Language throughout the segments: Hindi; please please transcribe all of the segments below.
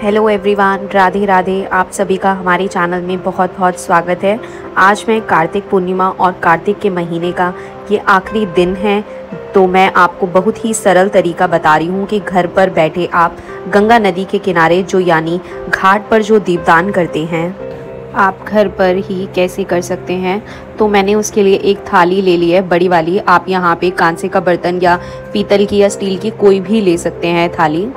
Hello everyone, Radhe Radhe. आप सभी का हमारे चैनल में बहुत बहुत स्वागत है। आज मैं कार्तिक पूर्णिमा और कार्तिक के महीने का ये आखिरी दिन है, तो मैं आपको बहुत ही सरल तरीका बता रही हूँ कि घर पर बैठे आप गंगा नदी के किनारे जो यानी घाट पर जो दीपदान करते हैं, आप घर पर ही कैसे कर सकते हैं। तो मैंने उसके लिए एक थाली ले ली है, बड़ी वाली। आप यहाँ पे कांसे का बर्तन या पीतल की या स्टील की कोई भी ले सकते हैं थाली,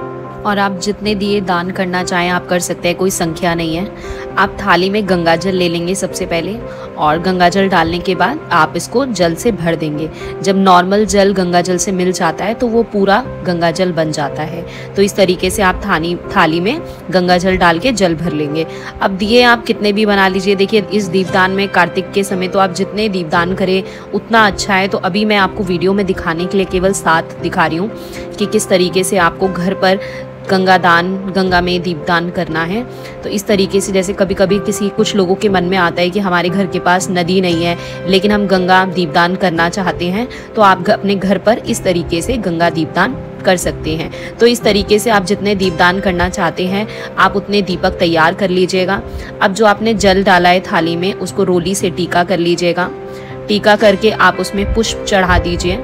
और आप जितने दिए दान करना चाहें आप कर सकते हैं, कोई संख्या नहीं है। आप थाली में गंगा जल ले लेंगे सबसे पहले, और गंगा जल डालने के बाद आप इसको जल से भर देंगे। जब नॉर्मल जल गंगा जल से मिल जाता है तो वो पूरा गंगा जल बन जाता है। तो इस तरीके से आप थाली में गंगा जल डाल के जल भर लेंगे। अब दिए आप कितने भी बना लीजिए। देखिए, इस दीपदान में कार्तिक के समय तो आप जितने दीपदान करें उतना अच्छा है। तो अभी मैं आपको वीडियो में दिखाने के लिए केवल 7 दिखा रही हूँ कि किस तरीके से आपको घर पर गंगा में दीपदान करना है। तो इस तरीके से, जैसे कभी कभी कुछ लोगों के मन में आता है कि हमारे घर के पास नदी नहीं है लेकिन हम गंगा दीपदान करना चाहते हैं, तो आप अपने घर पर इस तरीके से गंगा दीपदान कर सकते हैं। तो इस तरीके से आप जितने दीपदान करना चाहते हैं आप उतने दीपक तैयार कर लीजिएगा। अब जो आपने जल डाला है थाली में, उसको रोली से टीका कर लीजिएगा। टीका करके आप उसमें पुष्प चढ़ा दीजिए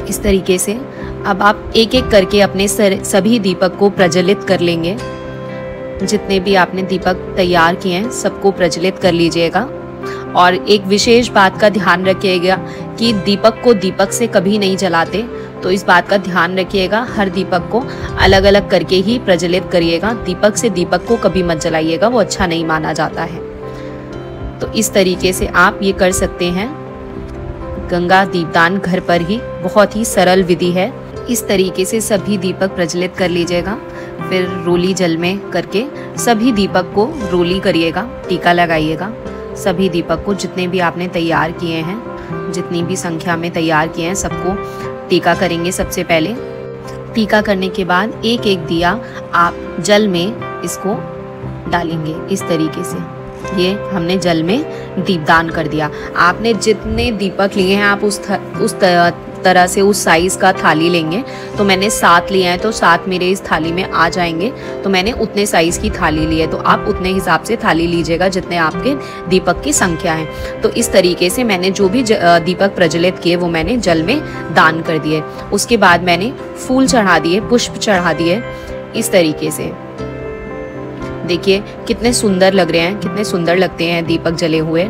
इस तरीके से। अब आप एक एक करके अपने सभी दीपक को प्रज्वलित कर लेंगे। जितने भी आपने दीपक तैयार किए हैं सबको प्रज्वलित कर लीजिएगा। और एक विशेष बात का ध्यान रखिएगा कि दीपक को दीपक से कभी नहीं जलाते, तो इस बात का ध्यान रखिएगा। हर दीपक को अलग अलग करके ही प्रज्वलित करिएगा। दीपक से दीपक को कभी मत जलाइएगा, वो अच्छा नहीं माना जाता है। तो इस तरीके से आप ये कर सकते हैं गंगा दीपदान घर पर ही। बहुत ही सरल विधि है। इस तरीके से सभी दीपक प्रज्वलित कर लीजिएगा। फिर रोली जल में करके सभी दीपक को रोली करिएगा, टीका लगाइएगा। सभी दीपक को जितने भी आपने तैयार किए हैं, जितनी भी संख्या में तैयार किए हैं, सबको टीका करेंगे। सबसे पहले टीका करने के बाद एक एक दिया आप जल में इसको डालेंगे इस तरीके से। ये हमने जल में दीपदान कर दिया। आपने जितने दीपक लिए हैं आप उस तरह से उस साइज का थाली लेंगे। तो मैंने 7 लिए हैं, तो 7 मेरे इस थाली में आ जाएंगे। तो मैंने उतने साइज की थाली ली है, तो आप उतने हिसाब से थाली लीजिएगा जितने आपके दीपक की संख्या है। तो इस तरीके से मैंने जो भी दीपक प्रज्वलित किए वो मैंने जल में दान कर दिए। उसके बाद मैंने फूल चढ़ा दिए, पुष्प चढ़ा दिए इस तरीके से। देखिए कितने सुंदर लग रहे हैं, कितने सुंदर लगते हैं दीपक जले हुए।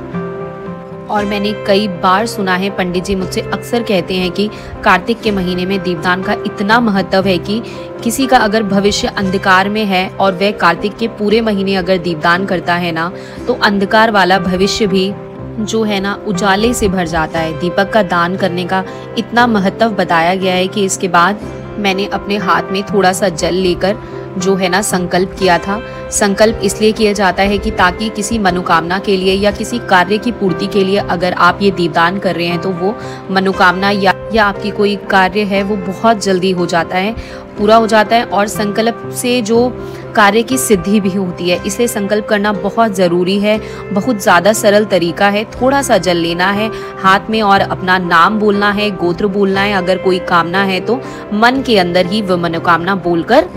और मैंने कई बार सुना है, पंडित जी मुझसे अक्सर कहते हैं कि कार्तिक के महीने में दीपदान का इतना महत्व है कि किसी का अगर भविष्य अंधकार में है और वह कार्तिक के पूरे महीने अगर दीपदान करता है ना, तो अंधकार वाला भविष्य भी जो है ना उजाले से भर जाता है। दीपक का दान करने का इतना महत्व बताया गया है कि इसके बाद मैंने अपने हाथ में थोड़ा सा जल लेकर जो है ना संकल्प किया था। संकल्प इसलिए किया जाता है कि ताकि किसी मनोकामना के लिए या किसी कार्य की पूर्ति के लिए अगर आप ये दीपदान कर रहे हैं तो वो मनोकामना या आपकी कोई कार्य है वो बहुत जल्दी हो जाता है, पूरा हो जाता है। और संकल्प से जो कार्य की सिद्धि भी होती है, इसलिए संकल्प करना बहुत ज़रूरी है। बहुत ज़्यादा सरल तरीका है। थोड़ा सा जल लेना है हाथ में और अपना नाम बोलना है, गोत्र बोलना है। अगर कोई कामना है तो मन के अंदर ही वह मनोकामना बोलकर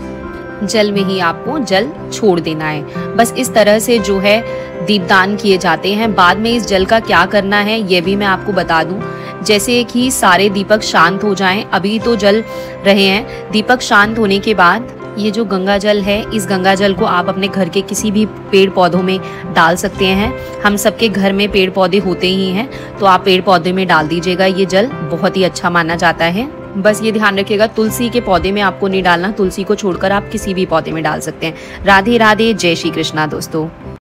जल में ही आपको जल छोड़ देना है। बस इस तरह से जो है दीपदान किए जाते हैं। बाद में इस जल का क्या करना है ये भी मैं आपको बता दूं। जैसे कि सारे दीपक शांत हो जाएं, अभी तो जल रहे हैं। दीपक शांत होने के बाद ये जो गंगा जल है, इस गंगा जल को आप अपने घर के किसी भी पेड़ पौधों में डाल सकते हैं। हम सबके घर में पेड़ पौधे होते ही हैं, तो आप पेड़ पौधे में डाल दीजिएगा। ये जल बहुत ही अच्छा माना जाता है। बस ये ध्यान रखिएगा, तुलसी के पौधे में आपको नहीं डालना। तुलसी को छोड़कर आप किसी भी पौधे में डाल सकते हैं। राधे राधे, जय श्री कृष्णा दोस्तों।